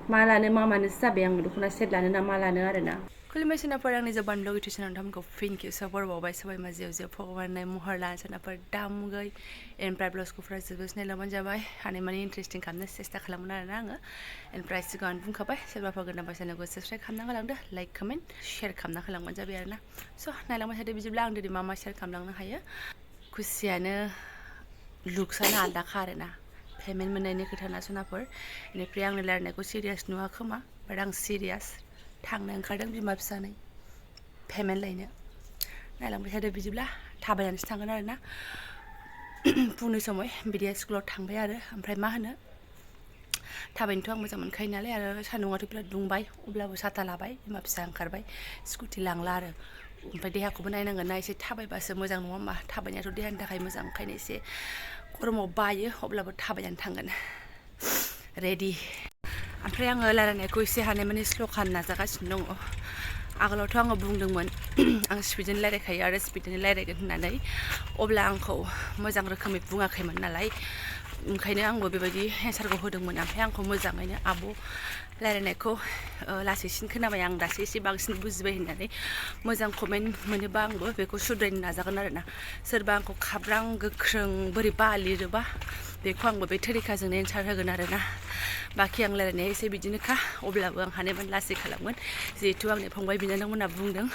मा लानो मा मानोसो जाबाय आं दख'ना सेट लानो ना मा लानो आरोना खुलुमबाय सोनाफोर आंनि जबानब्लग इउटिउब नोंथांमोनखौ फिन खेबसे बरबावबाय सबाय मा जेव जेव भगवाननाय महर लाना सोनाफोर दामुगै एमफ्राय ब्लाउसखौफ्रा जोबोद सिनायलांबानो जाबाय हानायमानि इन्टारेस्टिं खालामनो सेस्था खालामोन आरोना आङो एमफ्राय सिगाङावनो बुंखाबाय सोरबाफोर गोदानबा चेनेलखौ साबस्क्राइब खालामना होलांदो लाइक कमेन्ट शेयार खालामना होलांबानो जाबाय आरोना स' नायलांबाय थादो बिदिब्ला आं दिनै मा मा शेयार खालामलांनो हायो खुसियानो लुक्सआनो आलदाखा आरोना पेमेन्ट मोननायनि खोथा ना सोनाफोर बेनिफ्राय आंनि रायलायनायखौ सिरियास नुवा खोमा बाट आं सिरियास थांनो ओंखारदों बिमा फिसानै पेमेन्ट लायनो नायलांबाय थादो बिदिब्ला थाबायनानैसो थांगोन आरोना फुंनि समय बिदिया स्कुलाव थांबाय आरो ओमफ्राय मा होनो थाबायनोथ' आं मोजां मोनखायो नालाय आरो सान्दुङाथ' बिराद दुंबाय अब्लाबो साथा लाबाय बिमा फिसा ओंखारबाय स्कुटि लांला आरो ओमफ्राय देहाखौबो नायनांगोन ना एसे थाबायबासो मोजां नङा होमबा थाबायनायाथ' देहानि थाखाय मोजां ओंखायनो एसे गरमाव बायो अब्लाबो थाबायनानै थांगोन रेडि ओमफ्राय आङो रायलायनायखौ एसे हानायमानि स्ल' खालामनो नाजागासिनो दङ आगोलावथ' आङो बुंदोंमोन आं स्पिडजों रायलायखायो आरो स्पिडजों रायलायगोन होननानै अब्ला आंखौ मोजां रोखोमै बुङाखैमोन नालाय ओंखायनो आंबो बेबायदि एन्सारखौ होदोंमोन ओमफ्राय आंखौ मोजाङैनो आब' रायलायनायखौ लासैसिन खोनाबाय आं दासो एसे बांसिन बुजिबाय होननानै मोजां कमेन्ट मोनोबा आंबो बेखौ सुद्रायनो नाजागोन आरोना सोरबा आंखौ खाब्रां गोख्रों बोरैबा लिरोबा बेखौ आंबो बे थोरिखाजोंनो एन्सार होगोन आरोना बाखि आं रायलायनाया एसे बिदिनोखा अब्लाबो आं हानायमानि लासै खालामगोन जिहेथु आंनि फंबाय बिनानावमोनहा बुंदों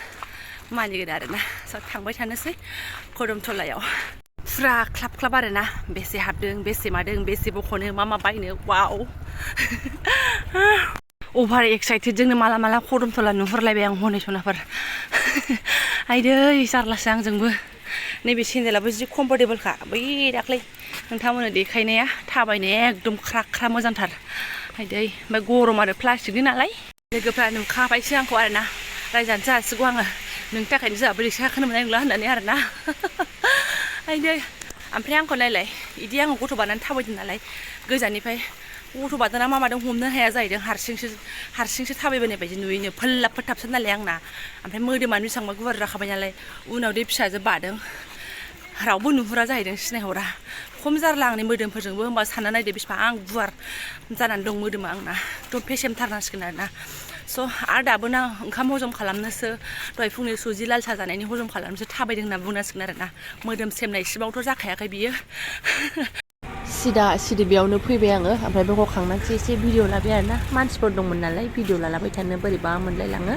मानिगोन आरोना स' थांबाय थानोसै खदमथलायाव फुरा ख्लाब ख्लाब आरोना बेसे हाबदों बेसे मादों बेसे बख'नो मा बायनो वाव अभार एक्साइटेड जोंनो माला माला खदमथला नुहुरलायबाय आं हनै सनाफोर आइदै जारलासो आंजोंबो नैबे सेन्देलाबो जि कमफर्टेबोलखा बै दाख्लै नोंथांमोननो देखायनाया थाबायनाया एकदम ख्रा ख्रा मोजांथार आइदै ओमफ्राय गरम आरो प्लास्टिकनि नालाय लोगोफ्रा नुखाबायसो आंखौ आरोना रायजानोसो हासिगौ आङो नोंनि थाखायनो जोंहाबो रिक्सा गाखोनो मोननाय नंला होननानै आरोना आइदै ओमफ्राय आंखौ नायलाय बिदि आङो गथ' बानानै थाबायदों नालाय गोजाननिफ्राय गथ' बादोंना मा मादों हमनो हाया जाहैदों हारसिंसो थाबायबोनाय बायदि नुयोनो फोल्लाब फोथाबसो नालाय आंना ओमफ्राय मोदोमानो बेसेबांबा गुवार जाखाबाय नालाय उनाव दे फिसाजो बादों रावबो नुहुरा जाहैदों सिनायहरा खम जारला आंनि मोदोमफोरजोंबो होमबा सानना नायदो बेसेबां गुवार जानानै दं मोदोमा आंना एकदम फेसेमथारनांसिगोन आरोना स' आरो दाबो ना ओंखाम हजम खालामनोसो दहाय फुंनि सुजि लाल साहा जानायनि हजम खालामनोसो थाबायदों होनना बुंनांसिगोन आरोना मोदोम सेमनाय इसिबांथ' जाखायाखै बियो सिदा सिदि बेयावनो फैबाय आङो ओमफ्राय बेखौ खांनानैसो एसे भिडिअ लाबाय आरोना मानसिफोर दंमोन नालाय भिडिअ लालाबाय थानो बोरैबा मोनलायलाङो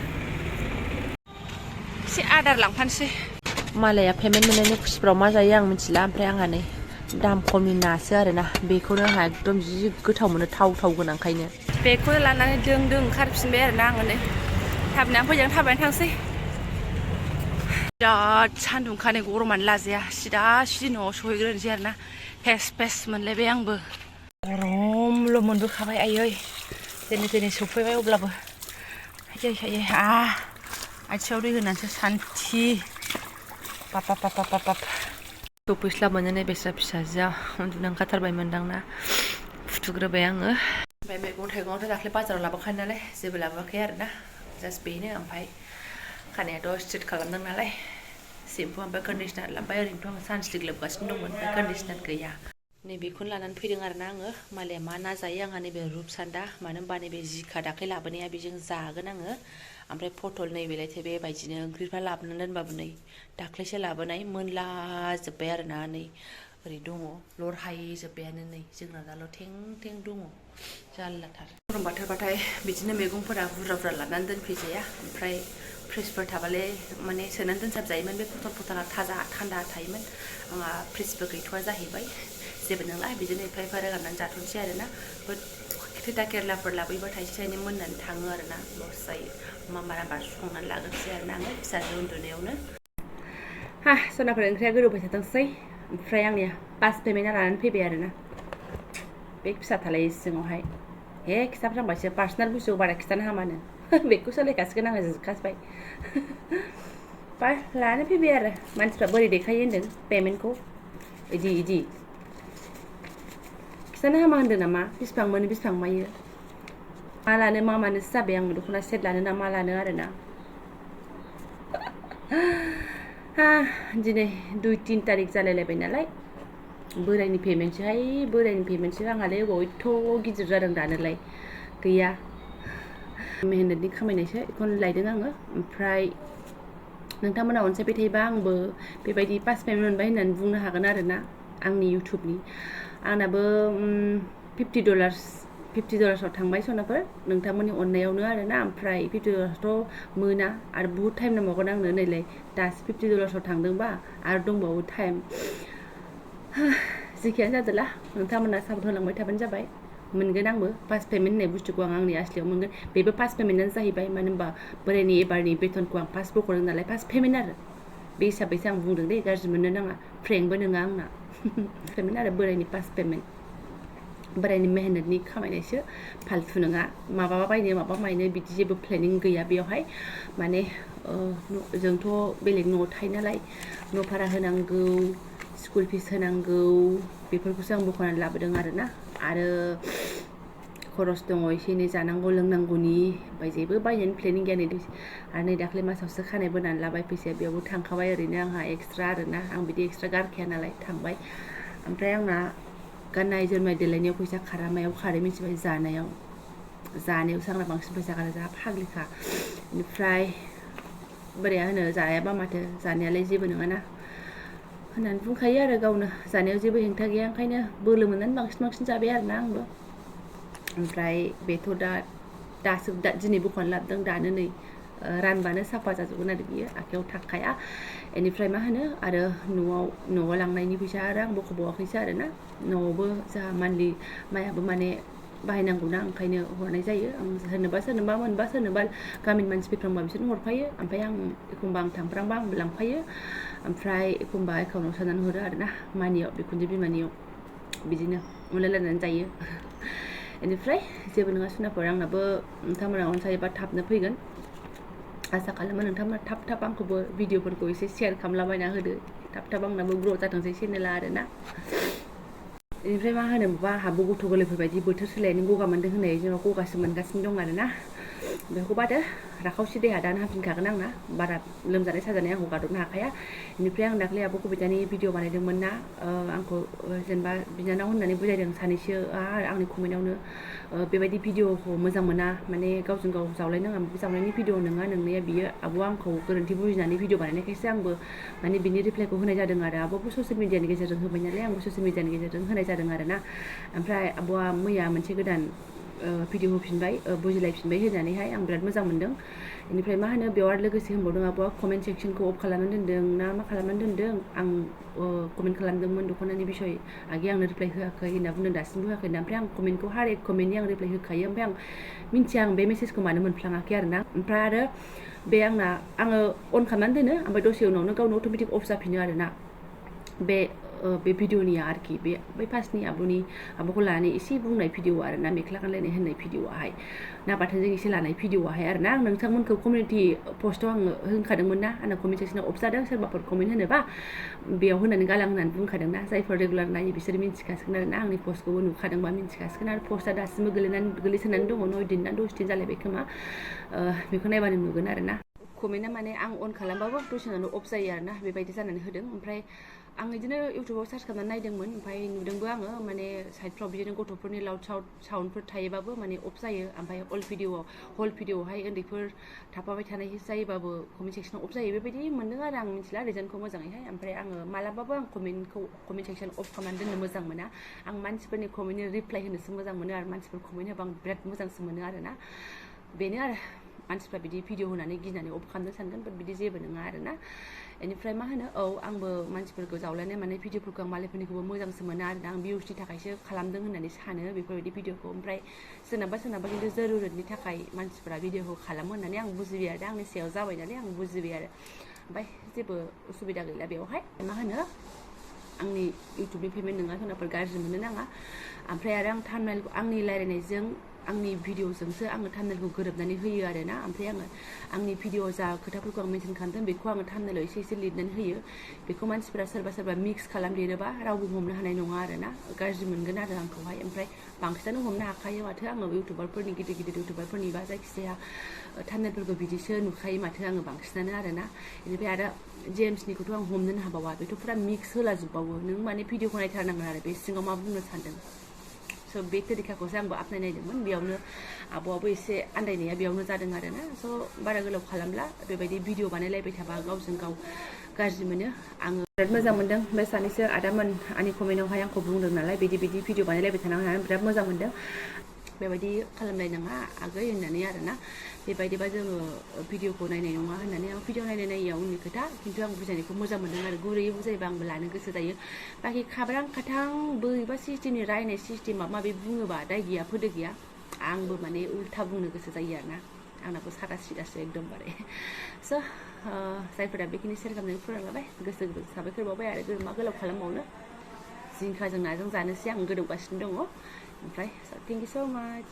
एसे आदार लांफानोसै मालाया पेमेन्ट मोननायनि खुसिफ्राव मा जायो आं मिथिला ओमफ्राय आंहा नै दाम खमनि नासो आरोना बेखौनो आंहा एकदम जि गोथाव मोनो थाव गोनांखायनो बेखौनो लानानै दों ओंखारफिनबाय आरोना आङो नै थाबायनानै फैजों थाबायनानै थांसै बिराद सान्दुंखा नै गरमानो लाजाया सिदा सिदि न'आव सहैग्रोनोसै आरोना फेस मोनलायबाय आंबो गरमल' मोनबोखाबाय आयै जेने सफैबाय अब्लाबो आयै आथिङाव दै होनानैसो सान्थि बाब सफैस्लाबोनो नै बेस्रा फिसाजोआ उन्दुनो ओंखारथारबायमोनदांना फुथुग्रोबाय आङो ओमफ्राय मैगं थाइगंआवथ' दाख्लै बाजाराव लाबोखायो नालाय जेबो लाबोआखै आरोना जास्ट बेनो ओमफ्राय खानायाथ' स्ट्रेट खालामदों नालाय सेम्पु ओमफ्राय कन्डिसनार लाबोबाय ओरैनोथ' आं सानस्टिक लोबगासिनो दंमोन ओमफ्राय कन्डिसनार गैया नैबेखौनो लानानै फैदों आरोना आङो मालाया मा ना जायो आंहा नैबे रुपसान्दा मानो होनबा नैबे जिखा दाख्लै लाबोनाया बेजों जागोन आङो ओमफ्राय पटल नैबेलायथो बेबायदिनो ओंख्रिफ्रा लाबोनानै दोनबाबो नै दाख्लैसो लाबोनाय मोनलाजोब्बाय आरोना नै ओरै दङ लर हायैजोब्बायानो नै जोगोनाराल' थें दङ जारलाथार गरम बोथोरबाथाय बिदिनो मैगंफोरा बुरजा लानानै दोनफैजाया ओमफ्राय फ्रिजफोर थाबालाय माने सोनानै दोनसाबजायोमोन बे पटला थाजा थान्दा थायोमोन आंहा फ्रिजबो गैथ'वा जाहैबाय जेबो नंला बिदिनो एफा रोगानानै जाथ'नोसै आरोना थिथा केरेलाफोर लाबोयोबा थाइसे थाइनै मोननानै थाङो आरोना लस जायो माराबा संनानै लाग्रोनोसै आरोना आङो फिसाजो उन्दुनायावनो सनाफोर ओंख्रिया गोदौबाय थाथोंसै ओमफ्राय आंनिया पास पेमेन्टआ लानानै फैबाय आरोना बेग फिसा थालायो सिङावहाय खिथाफ्रांबायसो पार्सनेल बुस्थुखौ बारा खिथानो हामानो बेगखौ सोलायखासिगोन आङो जिखासबाय लानानै फैबाय आरो मानसिफ्रा बोरै देखायो होन्दों पेमेन्टखौ इदि खिथानो हामा होन्दों नामा बेसेबां मोनो बेसेबां मायो मा लानो मा मानोसो जाबाय आं दख'ना सेट लानो ना मा लानो आरोना दिनै 2-3 तारिख जालायलायबाय नालाय बोरायनि पेमेन्टसो आंहालाय अबाव एथ' गिदिर जादों दानोलाय गैया मेहनतनि खामायनायसो बेखौनो लायदों आङो ओमफ्राय नोंथांमोना अनसायबाय थायोबा आंबो बेबायदि 5 पेमेन्ट मोनबाय होननानै बुंनो हागोन आरोना आंनि इउटुबनि आंनाबो $50 थांबाय सनाफोर नोंथांमोननि अननायावनो आरोना ओमफ्राय $50 मोना आरो बुहुत टाइम नांबावगोन आंनो नैलाय दासो $50 थांदोंबा आरो दंबावो टाइम जेखियानो जादोला नोंथांमोना सापर्ट होलांबाय थाबानो जाबाय मोनगोन आंबो 5 पेमेन्ट होननाय बुस्थुखौ आंनि आसलियाव मोनगोन बेबो 5 पेमेन्टआनो जाहैबाय मानो होनबा बोरायनि एबारनि बेथनखौ आं 5 बख'दों नालाय 5 पेमेन्ट आरो बे हिसाबैसो आं बुंदों दे गाज्रि मोननो नाङा फ्रेंकबो नङा आंना पेमेन्ट आरो बोरायनि 5 पेमेन्ट बोरायनि मेहनतनि खामायनायसो फालतु नङा माबा बायनो माबा मायनो बिदि जेबो प्लेनिं गैया बेयावहाय माने जोंथ' बेलेग न'आव थायो नालाय न' भारा होनांगौ स्कुल फिस होनांगौ बेफोरखौसो आं बख'नानै लाबोदों आरोना आरो खरस दङ एसे एनै जानांगौ लोंनांगौनि ओमफ्राय जेबो बायनायनि प्लेनिं गैया नै आरो नै दाख्लै मासावसो खानाय बोनानै लाबाय फैसाया बेयावबो थांखाबाय ओरैनो आंहा एक्सट्रा आरोना आं बिदि एक्सट्रा गारखाया नालाय थांबाय ओमफ्राय आंना गाननाय जोमनाय देलायनायाव फैसा खारा मायाव खारो मिथिबाय जानायावसो आंना बांसिन फैसा खारो जा फाग्लिखा बेनिफ्राय बोरैया होनो जायाबा माथो जानायालाय जेबो नङाना होननानै बुंखायो आरो गावनो जानायाव जेबो हेंथा गैया ओंखायनो बोलो मोननानै बांसिन जाबाय आरोना आंबो ओमफ्राय बेथ' दासो दिनै बख'नानै लाबोदों दानो नै रानबानो साफा जाजोबगोन आरो बियो आखायाव थाखाया बेनिफ्राय मा होनो आरो न'आव लांनायनि फैसा आरो आं बख'बावाखैसो आरोना न'आवबो जोंहा मान्थलि माइयाबो माने बाहायनांगौना ओंखायनो हरनाय जायो आं सोरनोबा मोनबा सोरनोबा गामिनि मानसि फैफ्रांबा बिसोरनो हरफायो ओमफ्राय आं एखमबा आं थांफ्रांबा आंबो लांफायो ओमफ्राय एखमबा एकाउन्टाव सोनानै हरो आरोना मानियाव बिखुनजो बिमानियाव बिदिनो अनलायलायनानै जायो बेनिफ्राय जेबो नङा सुनाफोर आंनाबो नोंथांमोना अनसायोबा थाबनो फैगोन आसा खालामो नोंथांमोना थाब आंखौबो भिडिअफोरखौ एसे शेयार खालामलाबायना होदो थाब आंनाबो ग्र' जाथोंसै चेनेला आरोना बेनिफ्राय मा होनो माबा आंहाबो गथ' गोरलैफोरबायदि बोथोर सोलायनानै गगा मोनदों होननाय जेनेबा गगासो मोनगासिनो दं आरोना बेखौ बादो राखावसि देहा दानो हामफिनखागोन आंना बारा लोमजानाय साजानाय आंखौ गादबनो हाखाया बेनिफ्राय आं दाख्लै आब' कबितानि भिडिअ बानायदोंमोन ना आंखौ जेनेबा बिनानाव होननानै बुजायदों सानैसो आंनि कमेन्टआवनो बेबायदि भिडिअखौ मोजां मोना माने गावजों गाव जावलायनाङा जावनायनि भिडिअ नङा नोंनाया बियो आब'आ आंखौ गोरोन्थि बुजिनानै भिडिअ बानायनायखायसो आंबो माने बिनि रिप्लाइखौ होनाय जादों आरो आब'आबो ससियेल मिडियानि गेजेरजों होबाय नालाय आंबो ससियेल मिडियानि गेजेरजों होनाय जादों आरोना ओमफ्राय आब'आ मैया मोनसे गोदान भिडिअ होफिनबाय बुजिलायफिनबाय होनानैहाय आं बिराद मोजां मोनदों बेनिफ्राय मा होनो बेयाव आरो लोगोसे होनबावदों आब'आ कमेन्ट सेक्सनखौ अफ खालामनानै दोनदों ना मा खालामनानै दोनदों आं कमेन्ट खालामदोंमोन दख'नानि बिसय आगै आंनो रिप्लाइ होआखै होनना बुंदों दासिमबो होआखै होनना ओमफ्राय आं कमेन्टखौ हर एक कमेन्टनि आं रिप्लाइ होखायो ओमफ्राय आं मिन्थिया आं बे मेसेजखौ मानो मोनफ्लाङाखै आरोना ओमफ्राय आरो बे आङो अन खालामनानै दोनो ओमफ्राय दसे उनावनो गावनो अट'मेटिक अफ जाफिनो आरोना बे भिडिअनिया आरोखि बै फार्स्टनि आब'खौ लानानै एसे बुंनाय भिडिअ आरोना मेख्ला गानलायनाय होननाय भिडिअआहाय ना बाथोनजों एसे लानाय भिडिअआहाय आरोना आं नोंथांमोनखौ कमिउनिटि पस्टआव आङो होनखादोंमोन ना आंना कमेन्ट सेक्सनाव अफ जादों सोरबाफोर कमेन्ट होनोबा बेयाव होनानै गालां होननानै बुंखादों ना जायफोर रेगुलार नायो बिसोर मिन्थिखासिगोन आरोना आंनि पस्टखौबो नुखादोंबा मिन्थिखासिगोन आरो पस्टआ दासिमबो गोलैसोनानै दङ 9 दिन ना 10 दिन जालायबाय खोमा बेखौ नायबानो नुगोन आरोना कमेन्टआ माने आं अन खालामबाबो दसेनो अफ जायो आरोना बेबायदि जानानै होदों ओमफ्राय आं बिदिनो इउटुबाव सार्च खालामनानै नायदोंमोन ओमफ्राय नुदोंबो आङो माने साइडफ्राव बिदिनो गथ'फोरनि लाउड साउन्डफोर थायोबाबो माने अफ जायो ओमफ्राय हल भिडिअआवहाय उन्दैफोर थाफाबाय थानाय जायोबाबो कमेन्ट सेक्सनाव अफ जायो बेबायदि मोनदों आरो आं मिथिला रिजनखौ मोजाङैहाय ओमफ्राय आङो मालाबाबो आं कमेन्ट सेक्सन अफ खालामनानै दोननो मोजां मोना आं मानसिफोरनि कमेन्टनि रिप्लाइ होनोसो मोजां मोनो आरो मानसिफोर कमेन्ट होबा आं बिराद मोजांसो मोनो आरोना बेनो आरो मानसिफ्रा बिदि भिडिअ होनानै गिनानै अफ खालामनो सानगोन बाट बिदि जेबो नङा आरोना बेनिफ्राय मा होनो आंबो मानसिफोरखौ जावलायनाय माने भिडिअफोरखौ आं मालायफोरनिखौबो मोजांसो मोनो आरोना आं भिउसनि थाखायसो खालामदों होननानै सानो बेफोरबायदि भिडिअखौ ओमफ्राय सोरनाबा खिन्थु जरुरतनि थाखाय मानसिफोरा भिडिअखौ खालामो होननानै आं बुजिबाय आरो आंनि सायाव जाबाय नालाय आं बुजिबाय आरो ओमफ्राय जेबो उसुबिदा गैला बेवहाय मा होनो आंनि इउटुबनि पेमेन्ट नङा सोरनाफोर गाज्रि मोननो नाङा ओमफ्राय आरो आं थामनेलखौ आंनि रायलायनायजों आंनि भिडिअजोंसो आङो थामनेलखौ गोरोबनानै होयो आरोना ओमफ्राय आंनि भिडिअ जा खोथाफोरखौ आं मेनसन खालामदों बेखौ आङो थामनेलाव एसे लिरनानै होयो बेखौ मानसिफोरा सोरबा मिक्स खालामदेरोबा रावबो हमनो हानाय नङा आरोना गाज्रि मोनगोन आरो आंखौहाय ओमफ्राय बांसिनानो हमनो हाखायो माथो आङो इउटुबारफोरनि गिदिर इउटुबारफोरनि बा जायखिजाया थामनेलफोरखौ बिदिसो नुखायो माथो आङो बांसिनानो आरोना बेनिफ्राय आरो जेम्सनिखौथ' आं हमनोनो हाबावा बेथ' फुरा मिक्स होलाजोबबावो नों माने भिडिअखौ नायथारनांगोन आरो बे सिङाव मा बुंनो सानदों स' बे तरिकाखौसो आंबो आपनायनायदोंमोन बेयावनो आब'आबो एसे आन्दायनाया बेयावनो जादों आरोना स' बारा गोलाव खालामला बेबायदि भिडिअ बानायलायबाय थाबा गावजों गाव गाज्रि मोनो आङो बिराद मोजां मोनदों बे सानैसो आदामोन आंनि कमेन्टआवहाय आंखौ बुंदों नालाय बिदि भिडिअ बानायलायबाय थानांगौ होननानै बिराद मोजां मोनदों बेबायदि खालामलायनाङा आगै होननानै आरोना बेबायदिबा जोङो भिडिअखौ नायनाय नङा होननानै आं भिडिअ नायनाय नायैया उननि खोथा खिन्थु आं बुजायनायखौ मोजां मोनदों आरो गुरैयै बुजायोबा आंबो लानो गोसो जायो बाखि खाब्रां खाथां बोरैबा सिस्टेमनि रायनाय सिस्टेम माबा माबि बुङोबा दाय गैया फोदो गैया आंबो माने उल्था बुंनो गोसो जायो आरोना आंनाबो सादा सिदासो एकदमबारे स' जायफोरा बेखिनि सेयार खालामनानै फुरा लाबाय गोसो साबायखर बावबाय आरो मा गोलाव खालामबावनो जिंखाजों नाजों जानोसै आं गोदौगासिनो दङ ओमफ्राय थेंक इउ स' माच